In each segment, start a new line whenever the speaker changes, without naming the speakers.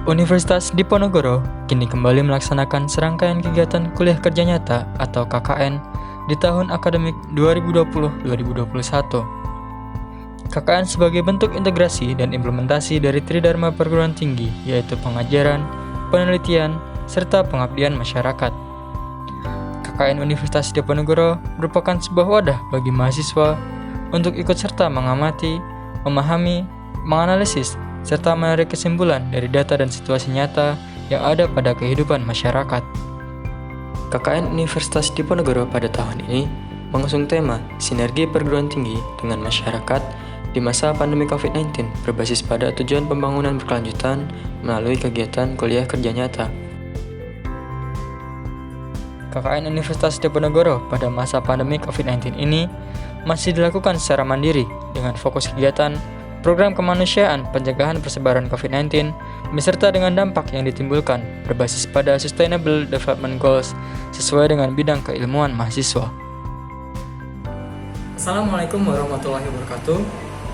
Universitas Diponegoro kini kembali melaksanakan serangkaian kegiatan kuliah kerja nyata atau KKN di tahun akademik 2020-2021. KKN sebagai bentuk integrasi dan implementasi dari Tridharma perguruan tinggi, yaitu pengajaran, penelitian, serta pengabdian masyarakat. KKN Universitas Diponegoro merupakan sebuah wadah bagi mahasiswa untuk ikut serta mengamati, memahami, menganalisis, serta menarik kesimpulan dari data dan situasi nyata yang ada pada kehidupan masyarakat. KKN Universitas Diponegoro pada tahun ini mengusung tema Sinergi Perguruan Tinggi dengan Masyarakat di masa pandemi COVID-19 berbasis pada tujuan pembangunan berkelanjutan melalui kegiatan kuliah kerja nyata. KKN Universitas Diponegoro pada masa pandemi COVID-19 ini masih dilakukan secara mandiri dengan fokus kegiatan program kemanusiaan pencegahan persebaran COVID-19 beserta dengan dampak yang ditimbulkan berbasis pada Sustainable Development Goals sesuai dengan bidang keilmuan mahasiswa.
Assalamualaikum warahmatullahi wabarakatuh.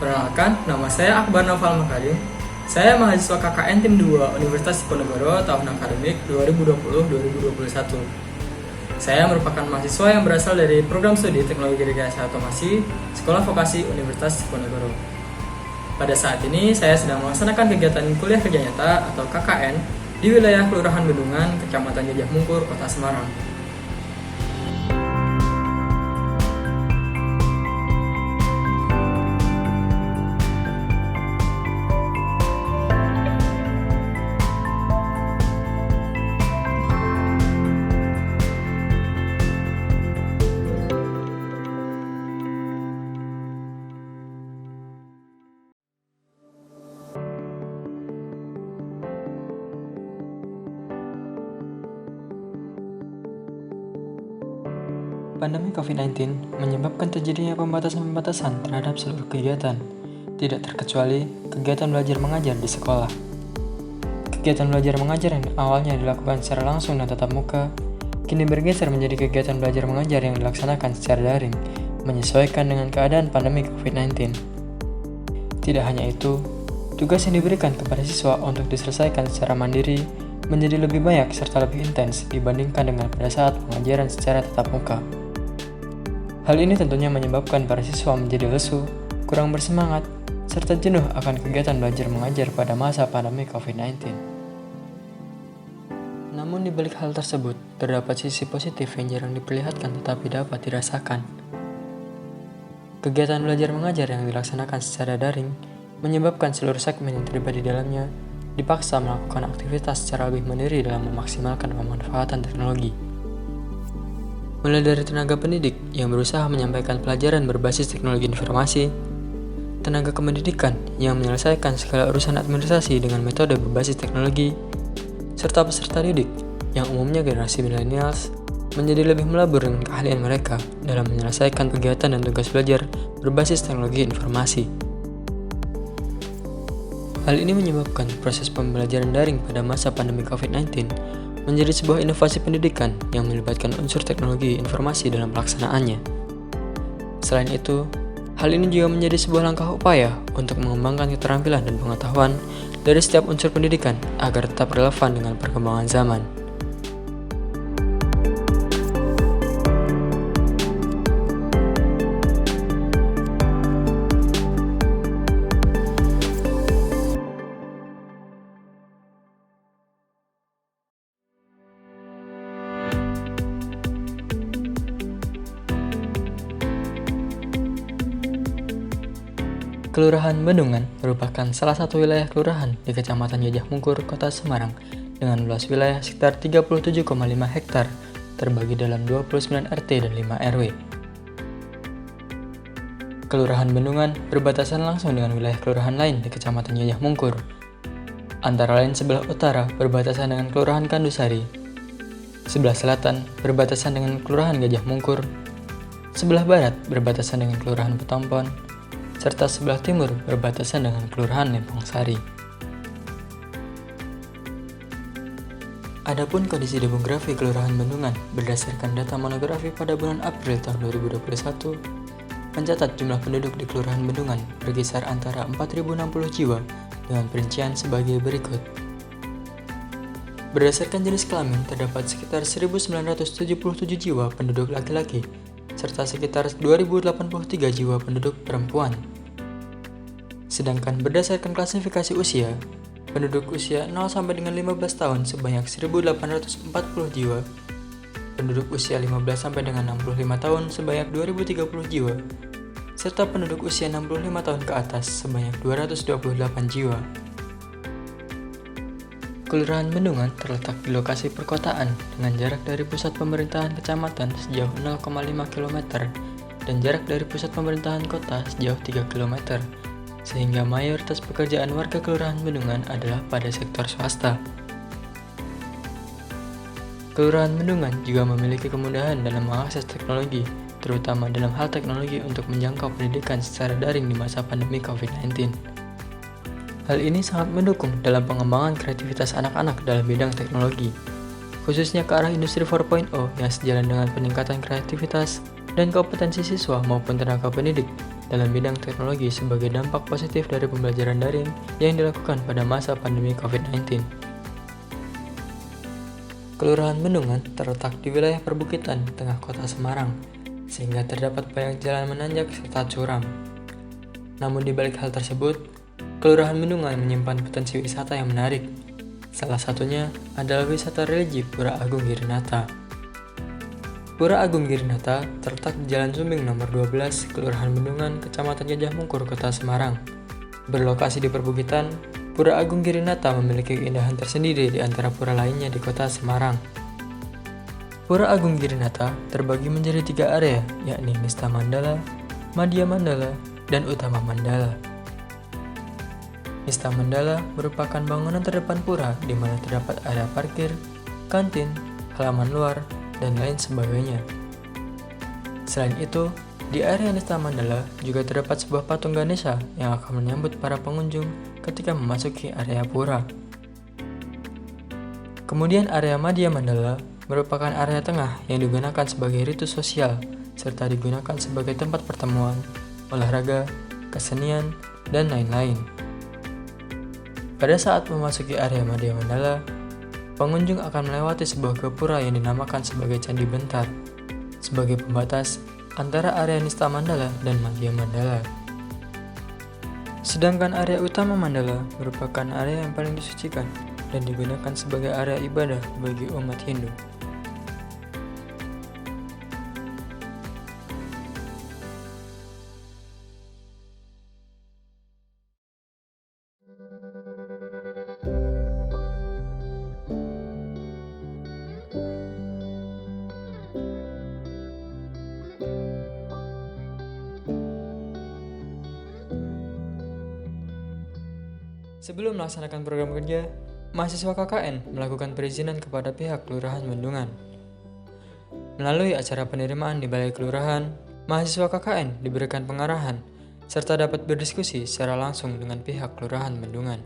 Perkenalkan, nama saya Akbar Noval Makarim. Saya mahasiswa KKN Tim 2 Universitas Diponegoro tahun akademik 2020-2021. Saya merupakan mahasiswa yang berasal dari program studi Teknologi Rekayasa Otomasi Sekolah Vokasi Universitas Diponegoro. Pada saat ini, saya sedang melaksanakan kegiatan kuliah kerja nyata atau KKN di wilayah Kelurahan Bendungan, Kecamatan Gajah Mungkur, Kota Semarang.
Pandemi COVID-19 menyebabkan terjadinya pembatasan-pembatasan terhadap seluruh kegiatan, tidak terkecuali kegiatan belajar mengajar di sekolah. Kegiatan belajar mengajar yang awalnya dilakukan secara langsung dan tatap muka, kini bergeser menjadi kegiatan belajar mengajar yang dilaksanakan secara daring, menyesuaikan dengan keadaan pandemi COVID-19. Tidak hanya itu, tugas yang diberikan kepada siswa untuk diselesaikan secara mandiri menjadi lebih banyak serta lebih intens dibandingkan dengan pada saat pengajaran secara tatap muka. Hal ini tentunya menyebabkan para siswa menjadi lesu, kurang bersemangat, serta jenuh akan kegiatan belajar mengajar pada masa pandemi COVID-19. Namun di balik hal tersebut, terdapat sisi positif yang jarang diperlihatkan tetapi dapat dirasakan. Kegiatan belajar mengajar yang dilaksanakan secara daring menyebabkan seluruh segmen yang terlibat di dalamnya dipaksa melakukan aktivitas secara lebih mandiri dalam memaksimalkan pemanfaatan teknologi. Mulai dari tenaga pendidik yang berusaha menyampaikan pelajaran berbasis teknologi informasi, tenaga kependidikan yang menyelesaikan segala urusan administrasi dengan metode berbasis teknologi, serta peserta didik yang umumnya generasi millennials menjadi lebih melabur dengan keahlian mereka dalam menyelesaikan kegiatan dan tugas belajar berbasis teknologi informasi. Hal ini menyebabkan proses pembelajaran daring pada masa pandemi COVID-19 menjadi sebuah inovasi pendidikan yang melibatkan unsur teknologi informasi dalam pelaksanaannya. Selain itu, hal ini juga menjadi sebuah langkah upaya untuk mengembangkan keterampilan dan pengetahuan dari setiap unsur pendidikan agar tetap relevan dengan perkembangan zaman. Kelurahan Bendungan merupakan salah satu wilayah kelurahan di Kecamatan Gajah Mungkur, Kota Semarang dengan luas wilayah sekitar 37,5 hektar terbagi dalam 29 RT dan 5 RW. Kelurahan Bendungan berbatasan langsung dengan wilayah kelurahan lain di Kecamatan Gajah Mungkur. Antara lain sebelah utara berbatasan dengan Kelurahan Kandusari, sebelah selatan berbatasan dengan Kelurahan Gajah Mungkur, sebelah barat berbatasan dengan Kelurahan Petompon, serta sebelah timur berbatasan dengan Kelurahan Lempong Sari. Adapun kondisi demografi Kelurahan Bendungan berdasarkan data monografi pada bulan April tahun 2021, mencatat jumlah penduduk di Kelurahan Bendungan berkisar antara 4.060 jiwa dengan perincian sebagai berikut. Berdasarkan jenis kelamin, terdapat sekitar 1.977 jiwa penduduk laki-laki, serta sekitar 2.083 jiwa penduduk perempuan. Sedangkan berdasarkan klasifikasi usia, penduduk usia 0 sampai dengan 15 tahun sebanyak 1.840 jiwa, penduduk usia 15 sampai dengan 65 tahun sebanyak 2.030 jiwa, serta penduduk usia 65 tahun ke atas sebanyak 228 jiwa. Kelurahan Bendungan terletak di lokasi perkotaan dengan jarak dari pusat pemerintahan kecamatan sejauh 0,5 km dan jarak dari pusat pemerintahan kota sejauh 3 km, sehingga mayoritas pekerjaan warga Kelurahan Bendungan adalah pada sektor swasta. Kelurahan Bendungan juga memiliki kemudahan dalam mengakses teknologi, terutama dalam hal teknologi untuk menjangkau pendidikan secara daring di masa pandemi COVID-19. Hal ini sangat mendukung dalam pengembangan kreativitas anak-anak dalam bidang teknologi, khususnya ke arah industri 4.0 yang sejalan dengan peningkatan kreativitas dan kompetensi siswa maupun tenaga pendidik dalam bidang teknologi sebagai dampak positif dari pembelajaran daring yang dilakukan pada masa pandemi COVID-19. Kelurahan Bendungan terletak di wilayah perbukitan tengah kota Semarang, sehingga terdapat banyak jalan menanjak serta curam. Namun di balik hal tersebut, Kelurahan Bendungan menyimpan potensi wisata yang menarik. Salah satunya adalah wisata religi Pura Agung Girinata. Pura Agung Girinata terletak di Jalan Sumbing nomor 12, Kelurahan Bendungan, Kecamatan Gajah Mungkur, Kota Semarang. Berlokasi di perbukitan, Pura Agung Girinata memiliki keindahan tersendiri di antara pura lainnya di Kota Semarang. Pura Agung Girinata terbagi menjadi 3 area, yakni Nista Mandala, Madya Mandala, dan Utama Mandala. Nista Mandala merupakan bangunan terdepan pura di mana terdapat area parkir, kantin, halaman luar, dan lain sebagainya. Selain itu, di area Nista Mandala juga terdapat sebuah patung Ganesha yang akan menyambut para pengunjung ketika memasuki area pura. Kemudian area Madya Mandala merupakan area tengah yang digunakan sebagai ritus sosial serta digunakan sebagai tempat pertemuan, olahraga, kesenian, dan lain-lain. Pada saat memasuki area Madya Mandala, pengunjung akan melewati sebuah gapura yang dinamakan sebagai Candi Bentar, sebagai pembatas antara area Nista Mandala dan Madya Mandala. Sedangkan area utama Mandala merupakan area yang paling disucikan dan digunakan sebagai area ibadah bagi umat Hindu. Sebelum melaksanakan program kerja, mahasiswa KKN melakukan perizinan kepada pihak Kelurahan Bendungan. Melalui acara penerimaan di Balai Kelurahan, mahasiswa KKN diberikan pengarahan serta dapat berdiskusi secara langsung dengan pihak Kelurahan Bendungan.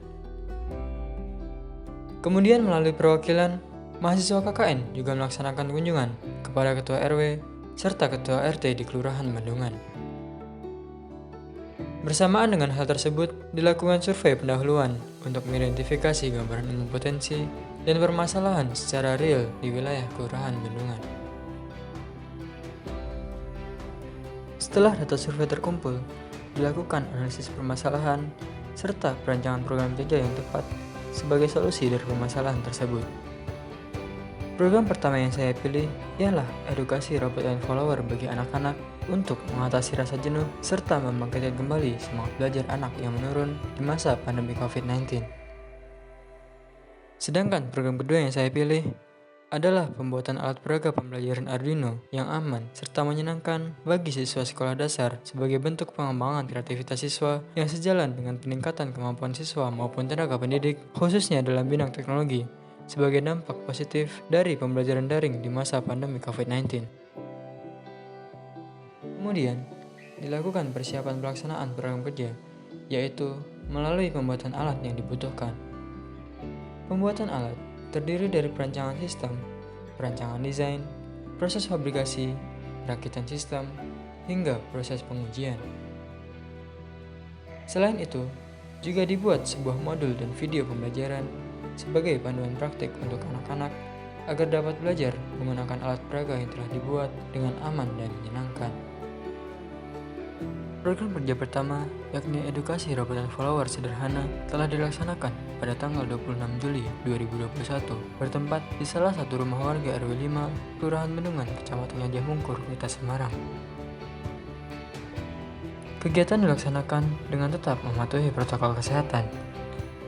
Kemudian melalui perwakilan, mahasiswa KKN juga melaksanakan kunjungan kepada Ketua RW serta Ketua RT di Kelurahan Bendungan. Bersamaan dengan hal tersebut, dilakukan survei pendahuluan untuk mengidentifikasi gambaran ilmu potensi dan permasalahan secara real di wilayah Kelurahan Bendungan. Setelah data survei terkumpul, dilakukan analisis permasalahan serta perancangan program kerja yang tepat sebagai solusi dari permasalahan tersebut. Program pertama yang saya pilih ialah edukasi robot and follower bagi anak-anak untuk mengatasi rasa jenuh serta membangkitkan kembali semangat belajar anak yang menurun di masa pandemi COVID-19. Sedangkan program kedua yang saya pilih adalah pembuatan alat peraga pembelajaran Arduino yang aman serta menyenangkan bagi siswa sekolah dasar sebagai bentuk pengembangan kreativitas siswa yang sejalan dengan peningkatan kemampuan siswa maupun tenaga pendidik khususnya dalam bidang teknologi sebagai dampak positif dari pembelajaran daring di masa pandemi COVID-19. Kemudian, dilakukan persiapan pelaksanaan program kerja, yaitu melalui pembuatan alat yang dibutuhkan. Pembuatan alat terdiri dari perancangan sistem, perancangan desain, proses fabrikasi, perakitan sistem, hingga proses pengujian. Selain itu, juga dibuat sebuah modul dan video pembelajaran sebagai panduan praktik untuk anak-anak agar dapat belajar menggunakan alat peraga yang telah dibuat dengan aman dan menyenangkan. Program kerja pertama, yakni edukasi robot dan follower sederhana, telah dilaksanakan pada tanggal 26 Juli 2021, bertempat di salah satu rumah warga RW 5, Kelurahan Bendungan, Kecamatan Gajah Mungkur, Kota Semarang. Kegiatan dilaksanakan dengan tetap mematuhi protokol kesehatan,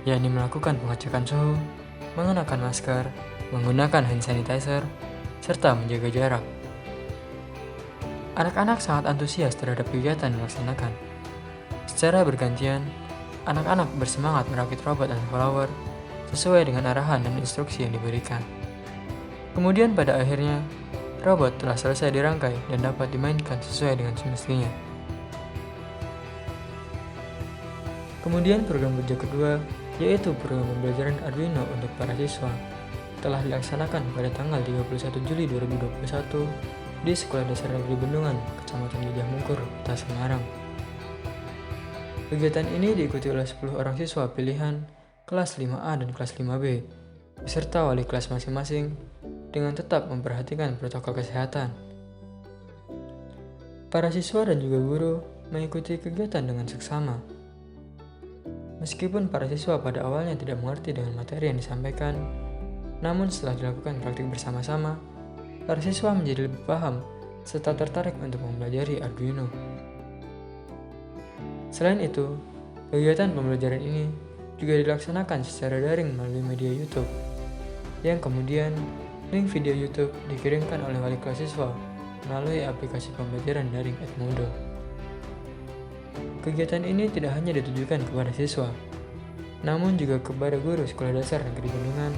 yakni melakukan pengecekan suhu, mengenakan masker, menggunakan hand sanitizer, serta menjaga jarak. Anak-anak sangat antusias terhadap kegiatan yang dilaksanakan. Secara bergantian, anak-anak bersemangat merakit robot dan follower sesuai dengan arahan dan instruksi yang diberikan. Kemudian pada akhirnya, robot telah selesai dirangkai dan dapat dimainkan sesuai dengan semestinya. Kemudian program kerja kedua, yaitu program pembelajaran Arduino untuk para siswa, telah dilaksanakan pada tanggal 31 Juli 2021 di Sekolah Dasar Negeri Bendungan, Kecamatan Gajah Mungkur, Kota Semarang. Kegiatan ini diikuti oleh 10 orang siswa pilihan kelas 5A dan kelas 5B, beserta wali kelas masing-masing dengan tetap memperhatikan protokol kesehatan. Para siswa dan juga guru mengikuti kegiatan dengan seksama. Meskipun para siswa pada awalnya tidak mengerti dengan materi yang disampaikan, namun setelah dilakukan praktik bersama-sama, para siswa menjadi lebih paham serta tertarik untuk mempelajari Arduino. Selain itu, kegiatan pembelajaran ini juga dilaksanakan secara daring melalui media YouTube, yang kemudian link video YouTube dikirimkan oleh wali kelas siswa melalui aplikasi pembelajaran daring Edmodo. Kegiatan ini tidak hanya ditujukan kepada siswa, namun juga kepada guru Sekolah Dasar Negeri Bendungan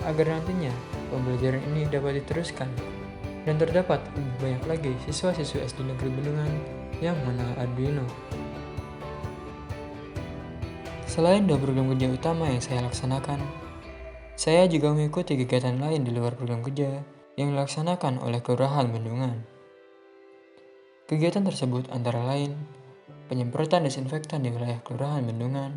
agar nantinya pembelajaran ini dapat diteruskan dan terdapat lebih banyak lagi siswa-siswa SD Negeri Bendungan yang mengenal Arduino. Selain dua program kerja utama yang saya laksanakan, saya juga mengikuti kegiatan lain di luar program kerja yang dilaksanakan oleh Kelurahan Bendungan. Kegiatan tersebut antara lain penyemprotan desinfektan di wilayah Kelurahan Bendungan,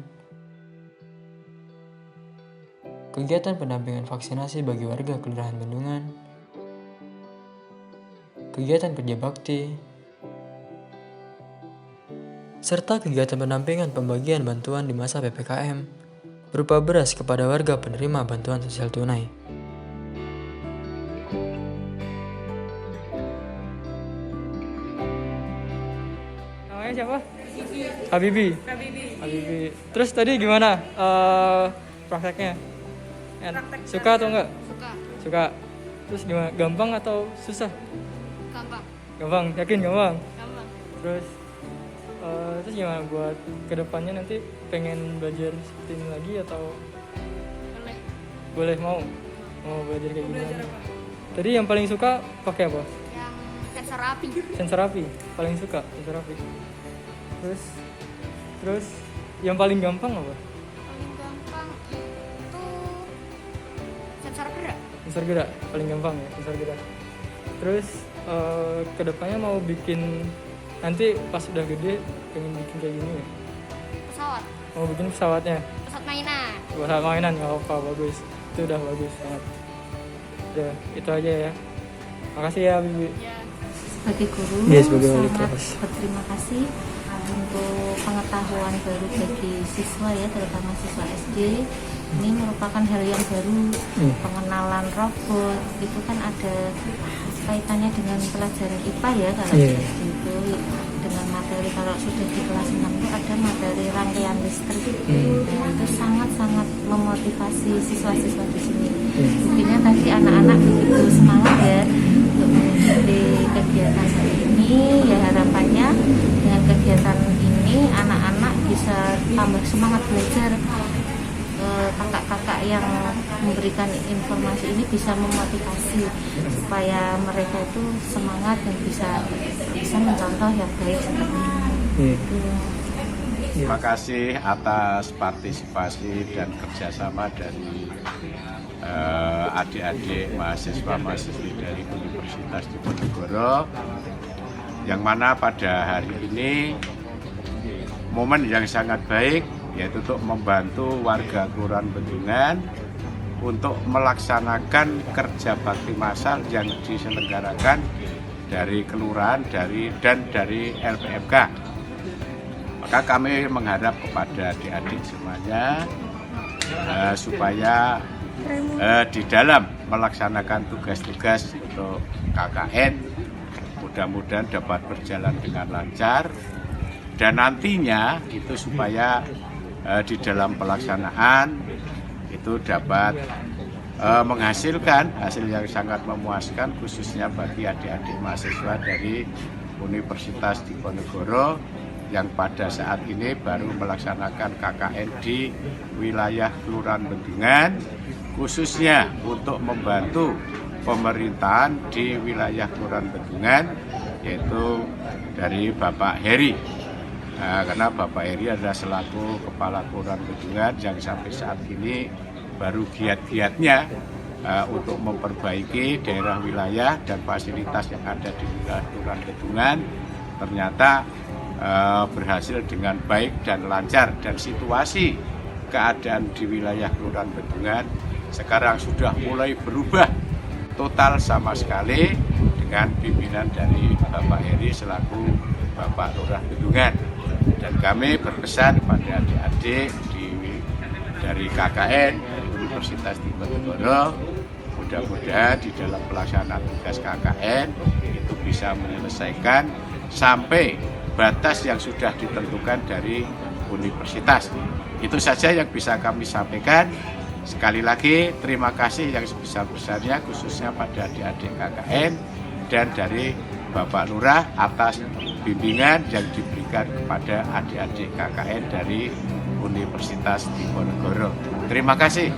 kegiatan pendampingan vaksinasi bagi warga Kelurahan Bendungan, kegiatan kerja bakti, serta kegiatan pendampingan pembagian bantuan di masa PPKM berupa beras kepada warga penerima bantuan sosial tunai. Namanya siapa? Habibi. Terus tadi gimana prakteknya? Suka atau enggak? Suka. Terus gimana? Gampang atau susah? Gampang. Yakin gampang? Terus gimana buat kedepannya nanti pengen belajar seperti ini lagi atau? Boleh mau belajar kayak gimana? Tadi yang paling suka pakai apa?
Yang
Sensor api. Paling suka sensor api. Terus yang paling gampang apa?
paling gampang itu
Sensor gerak paling gampang ya, sensor gerak. Terus kedepannya mau bikin nanti pas udah gede pengen bikin kayak gini ya?
pesawat
Mau bikin pesawatnya?
mainan.
Pesawat mainan nggak apa, bagus. Itu udah bagus banget. Udah, itu aja ya. Makasih ya Bibi.
Ya.
Sebagai guru,
Sebagai wali
sangat
kelas.
berterima kasih untuk pengetahuan baru bagi siswa ya, terutama siswa SD. Ini merupakan hal yang baru, pengenalan robot itu kan ada kaitannya dengan pelajaran IPA ya kalau di SD itu, dengan materi kalau sudah di kelas 6 itu ada materi rangkaian listrik. Nah, itu sangat-sangat memotivasi siswa-siswa di sini. Buktinya tadi anak-anak begitu semangat ya untuk mengikuti kegiatan hari ini. Ya harapannya dengan kegiatan ini anak-anak bisa tambah semangat belajar. Kakak-kakak yang memberikan informasi ini bisa memotivasi supaya mereka itu semangat dan bisa mencontoh yang baik seperti ini.
Terima kasih atas partisipasi dan kerjasama dari adik-adik mahasiswa-mahasiswi dari Universitas Diponegoro, yang mana pada hari ini momen yang sangat baik, yaitu untuk membantu warga Kelurahan Bendungan untuk melaksanakan kerja bakti massal yang diselenggarakan dari kelurahan dan dari LPMK. Maka kami mengharap kepada adik-adik semuanya supaya di dalam melaksanakan tugas-tugas untuk KKN mudah-mudahan dapat berjalan dengan lancar, dan nantinya itu supaya di dalam pelaksanaan itu dapat menghasilkan hasil yang sangat memuaskan, khususnya bagi adik-adik mahasiswa dari Universitas Diponegoro yang pada saat ini baru melaksanakan KKN di wilayah Kelurahan Bendungan, khususnya untuk membantu pemerintahan di wilayah Kelurahan Bendungan, yaitu dari Bapak Heri. Karena Bapak Heri adalah selaku Kepala Kelurahan Bendungan yang sampai saat ini baru giat-giatnya untuk memperbaiki daerah wilayah dan fasilitas yang ada di wilayah Kelurahan Bendungan, ternyata berhasil dengan baik dan lancar, dan situasi keadaan di wilayah Kelurahan Bendungan sekarang sudah mulai berubah total sama sekali dengan pimpinan dari Bapak Heri selaku Bapak Lurah Bendungan. Dan kami berpesan kepada adik-adik dari KKN Universitas Diponegoro, mudah-mudahan di dalam pelaksanaan tugas KKN itu bisa menyelesaikan sampai batas yang sudah ditentukan dari universitas. Itu saja yang bisa kami sampaikan. Sekali lagi terima kasih yang sebesar-besarnya khususnya pada adik-adik KKN dan dari Bapak Lurah atas bimbingan yang diberikan kepada adik-adik KKN dari Universitas Diponegoro. Terima kasih.